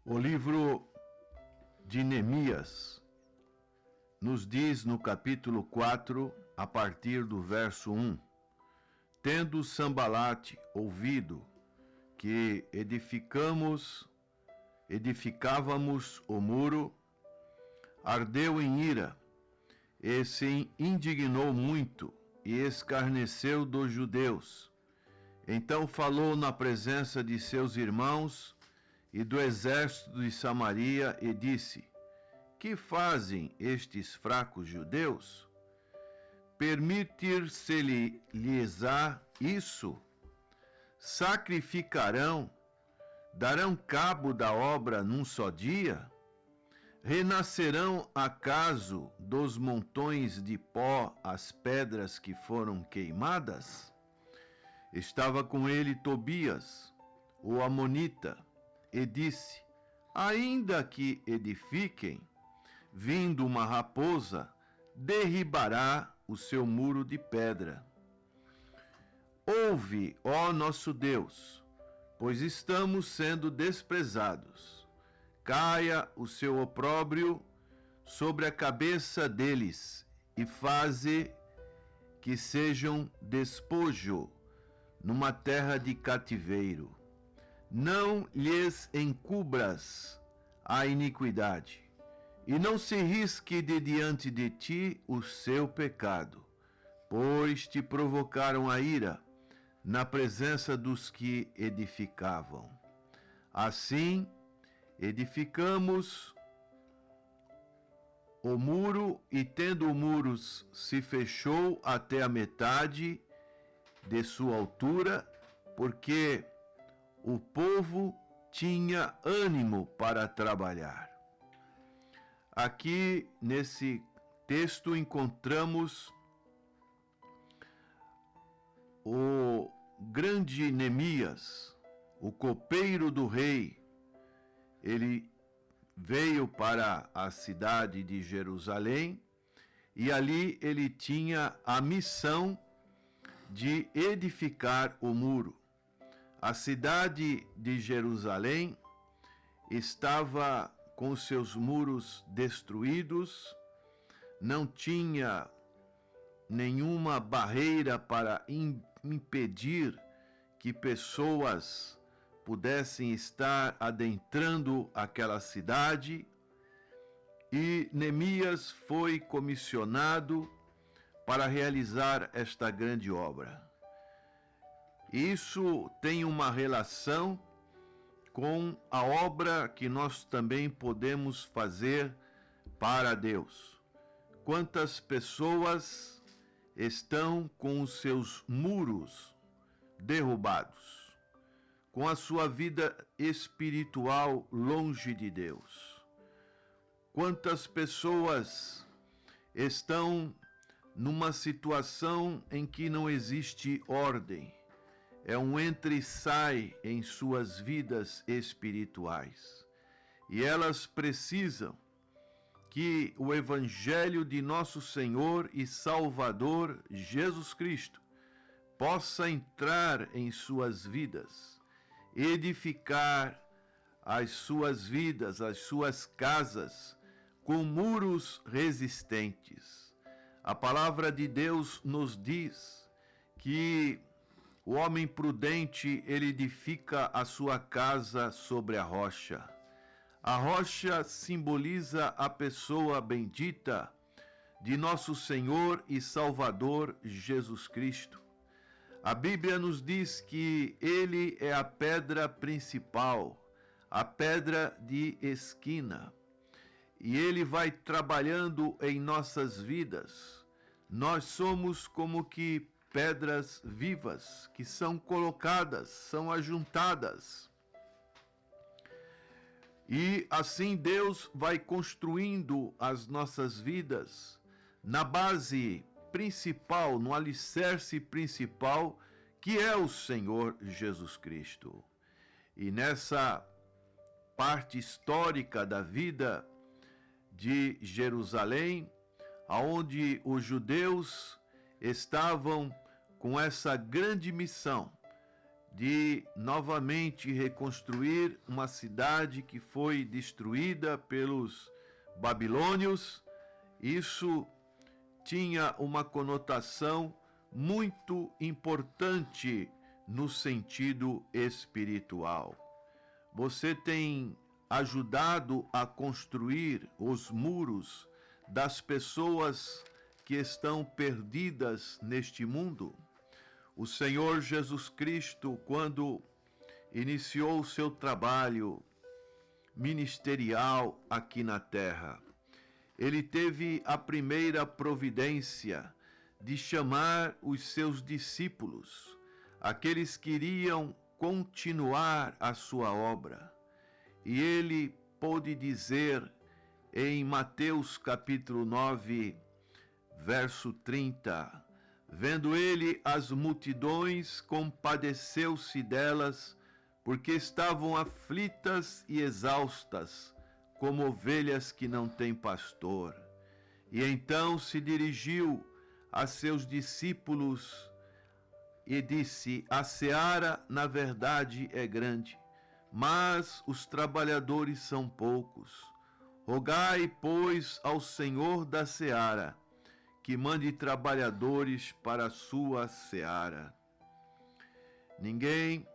O livro de Neemias nos diz no capítulo 4, a partir do verso 1: Tendo Sambalate ouvido que edificávamos o muro, ardeu em ira e se indignou muito e escarneceu dos judeus. Então falou na presença de seus irmãos e do exército de Samaria e disse: Que fazem estes fracos judeus? Permitir-se-lhes-á isso? Sacrificarão? Darão cabo da obra num só dia? Renascerão acaso dos montões de pó as pedras que foram queimadas? Estava com ele Tobias, o amonita, e disse: Ainda que edifiquem, vindo uma raposa, derribará o seu muro de pedra. Ouve, ó nosso Deus, pois estamos sendo desprezados. Caia o seu opróbrio sobre a cabeça deles e faze que sejam despojo numa terra de cativeiro. Não lhes encubras a iniquidade, e não se risque de diante de ti o seu pecado, pois te provocaram a ira na presença dos que edificavam. Assim, edificamos o muro, e tendo o muro se fechou até a metade de sua altura, porque o povo tinha ânimo para trabalhar. Aqui nesse texto encontramos o grande Neemias, o copeiro do rei. Ele veio para a cidade de Jerusalém e ali ele tinha a missão de edificar o muro. A cidade de Jerusalém estava com seus muros destruídos, não tinha nenhuma barreira para impedir que pessoas pudessem estar adentrando aquela cidade, e Neemias foi comissionado para realizar esta grande obra. Isso tem uma relação com a obra que nós também podemos fazer para Deus. Quantas pessoas estão com os seus muros derrubados, com a sua vida espiritual longe de Deus? Quantas pessoas estão numa situação em que não existe ordem? É um entra e sai em suas vidas espirituais. E elas precisam que o Evangelho de nosso Senhor e Salvador Jesus Cristo possa entrar em suas vidas, edificar as suas vidas, as suas casas, com muros resistentes. A palavra de Deus nos diz que o homem prudente, ele edifica a sua casa sobre a rocha. A rocha simboliza a pessoa bendita de nosso Senhor e Salvador Jesus Cristo. A Bíblia nos diz que ele é a pedra principal, a pedra de esquina. E ele vai trabalhando em nossas vidas. Nós somos como que pedras vivas que são colocadas, são ajuntadas. E assim Deus vai construindo as nossas vidas na base principal, no alicerce principal, que é o Senhor Jesus Cristo. E nessa parte histórica da vida de Jerusalém, aonde os judeus estavam com essa grande missão de novamente reconstruir uma cidade que foi destruída pelos babilônios. Isso tinha uma conotação muito importante no sentido espiritual. Você tem ajudado a construir os muros das pessoas que estão perdidas neste mundo. O Senhor Jesus Cristo, quando iniciou o seu trabalho ministerial aqui na terra, ele teve a primeira providência de chamar os seus discípulos, aqueles que iriam continuar a sua obra. E ele pôde dizer em Mateus capítulo 9, verso 30, vendo ele as multidões, compadeceu-se delas, porque estavam aflitas e exaustas, como ovelhas que não têm pastor. E então se dirigiu a seus discípulos e disse: a seara, na verdade, é grande, mas os trabalhadores são poucos. Rogai, pois, ao Senhor da seara, que mande trabalhadores para a sua seara. Ninguém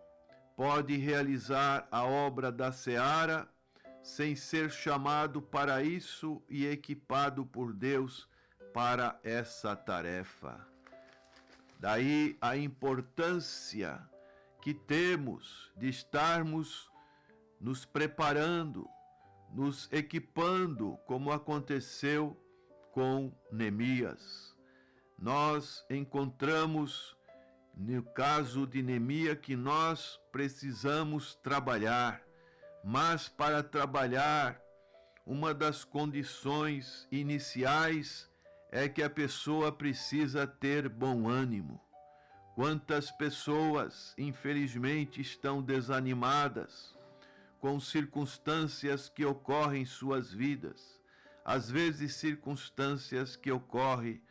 pode realizar a obra da seara sem ser chamado para isso e equipado por Deus para essa tarefa. Daí a importância que temos de estarmos nos preparando, nos equipando, como aconteceu com Neemias. Nós encontramos, no caso de Neemias, que nós precisamos trabalhar, mas para trabalhar, uma das condições iniciais é que a pessoa precisa ter bom ânimo. Quantas pessoas, infelizmente, estão desanimadas com circunstâncias que ocorrem em suas vidas, às vezes circunstâncias que ocorrem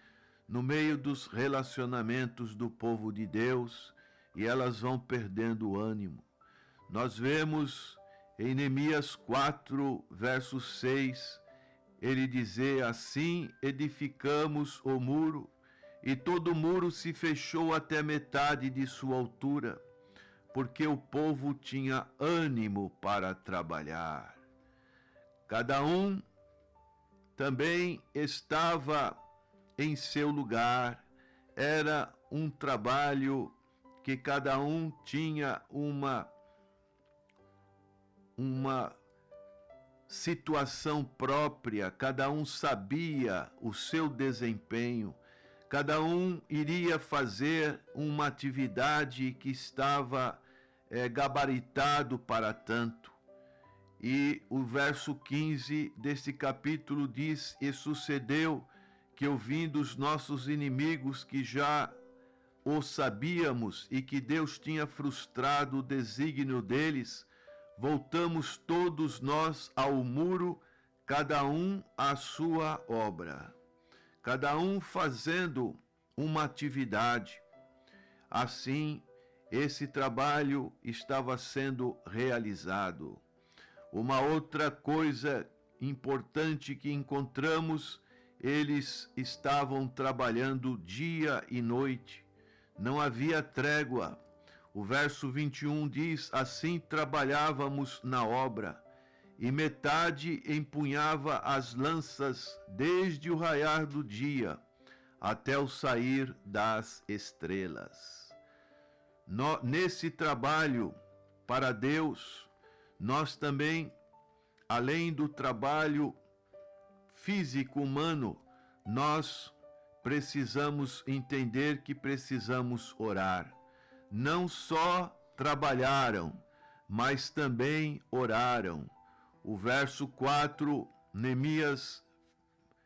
no meio dos relacionamentos do povo de Deus, e elas vão perdendo o ânimo. Nós vemos em Neemias 4, verso 6, ele dizer: assim edificamos o muro, e todo o muro se fechou até metade de sua altura, porque o povo tinha ânimo para trabalhar. Cada um também estava em seu lugar, era um trabalho que cada um tinha uma situação própria, cada um sabia o seu desempenho, cada um iria fazer uma atividade que estava gabaritado para tanto. E o verso 15 deste capítulo diz: e sucedeu que, ouvindo os nossos inimigos que já o sabíamos e que Deus tinha frustrado o desígnio deles, voltamos todos nós ao muro, cada um à sua obra, cada um fazendo uma atividade. Assim, esse trabalho estava sendo realizado. Uma outra coisa importante que encontramos: eles estavam trabalhando dia e noite, não havia trégua. O verso 21 diz: assim trabalhávamos na obra, e metade empunhava as lanças desde o raiar do dia até o sair das estrelas. Nesse trabalho para Deus, nós também, além do trabalho físico humano, nós precisamos entender que precisamos orar. Não só trabalharam, mas também oraram. O verso 4, Neemias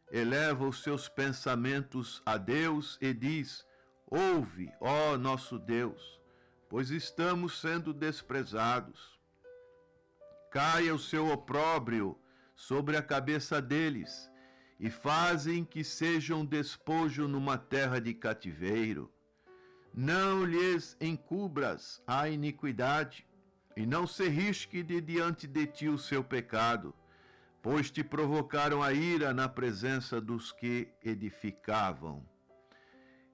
eleva os seus pensamentos a Deus e diz: ouve, ó nosso Deus, pois estamos sendo desprezados. Caia o seu opróbrio sobre a cabeça deles, e fazem que sejam despojo numa terra de cativeiro. Não lhes encubras a iniquidade, e não se risque de diante de ti o seu pecado, pois te provocaram a ira na presença dos que edificavam.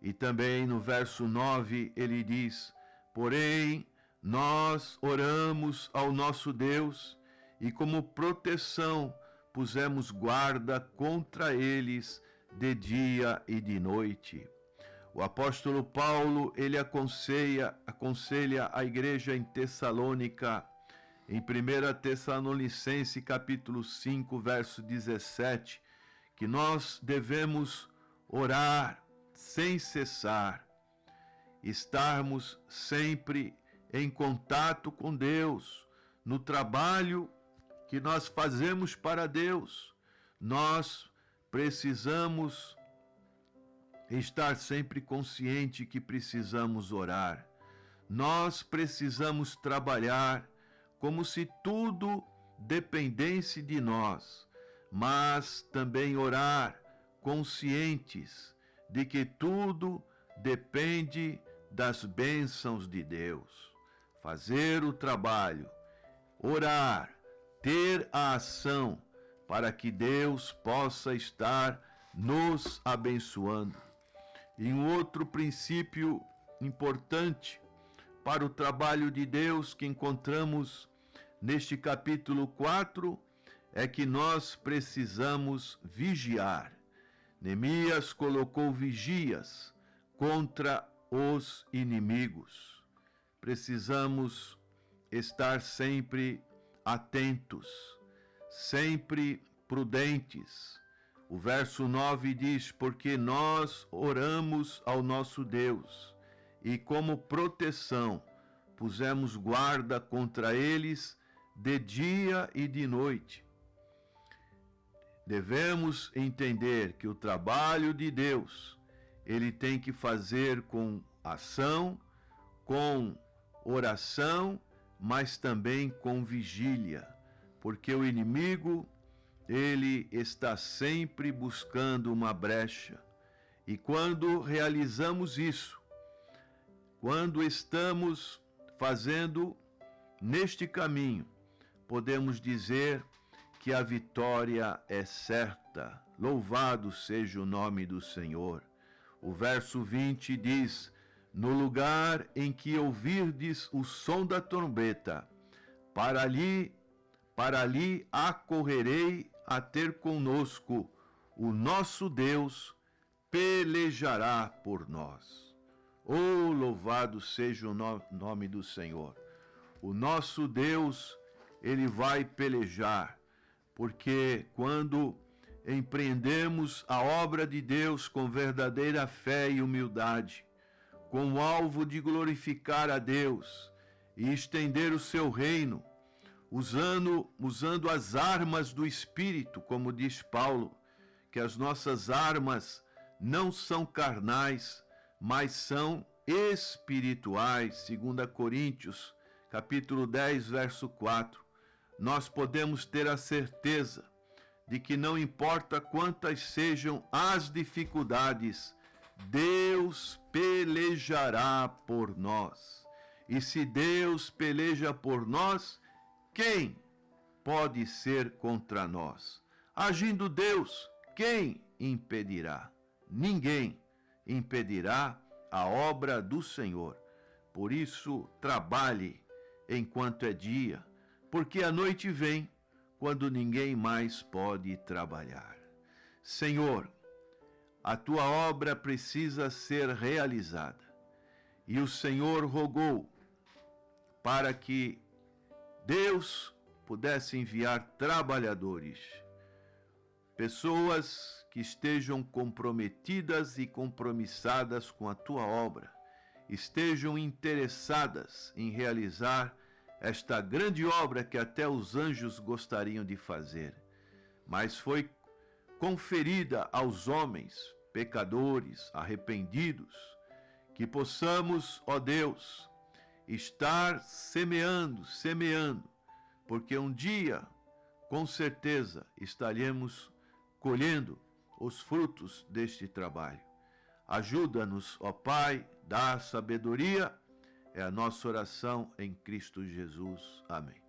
E também no verso 9 ele diz: porém, nós oramos ao nosso Deus, e como proteção pusemos guarda contra eles de dia e de noite. O apóstolo Paulo, ele aconselha a igreja em Tessalônica, em 1 Tessalonicenses capítulo 5, verso 17, que nós devemos orar sem cessar, estarmos sempre em contato com Deus, no trabalho que nós fazemos para Deus. Nós precisamos estar sempre consciente que precisamos orar. Nós precisamos trabalhar como se tudo dependesse de nós, mas também orar conscientes de que tudo depende das bênçãos de Deus. Fazer o trabalho, orar, ter a ação para que Deus possa estar nos abençoando. E um outro princípio importante para o trabalho de Deus que encontramos neste capítulo 4 é que nós precisamos vigiar. Neemias colocou vigias contra os inimigos. Precisamos estar sempre atentos, sempre prudentes. O verso 9 diz: porque nós oramos ao nosso Deus, e como proteção pusemos guarda contra eles de dia e de noite. Devemos entender que o trabalho de Deus, ele tem que fazer com ação, com oração, mas também com vigília, porque o inimigo, ele está sempre buscando uma brecha. E quando realizamos isso, quando estamos fazendo neste caminho, podemos dizer que a vitória é certa. Louvado seja o nome do Senhor. O verso 20 diz: no lugar em que ouvirdes o som da trombeta, para ali acorrerei a ter conosco, o nosso Deus pelejará por nós. Oh, louvado seja o nome do Senhor. O nosso Deus, ele vai pelejar, porque quando empreendemos a obra de Deus com verdadeira fé e humildade, com o alvo de glorificar a Deus e estender o seu reino, usando as armas do Espírito, como diz Paulo, que as nossas armas não são carnais, mas são espirituais, 2 Coríntios, capítulo 10, verso 4. Nós podemos ter a certeza de que não importa quantas sejam as dificuldades, Deus pelejará por nós. E se Deus peleja por nós, quem pode ser contra nós? Agindo Deus, quem impedirá? Ninguém impedirá a obra do Senhor. Por isso, trabalhe enquanto é dia, porque a noite vem quando ninguém mais pode trabalhar. Senhor, a tua obra precisa ser realizada. E o Senhor rogou para que Deus pudesse enviar trabalhadores, pessoas que estejam comprometidas e compromissadas com a tua obra, estejam interessadas em realizar esta grande obra que até os anjos gostariam de fazer, mas foi conferida aos homens, pecadores, arrependidos, que possamos, ó Deus, estar semeando, porque um dia, com certeza, estaremos colhendo os frutos deste trabalho. Ajuda-nos, ó Pai, dá sabedoria, é a nossa oração em Cristo Jesus. Amém.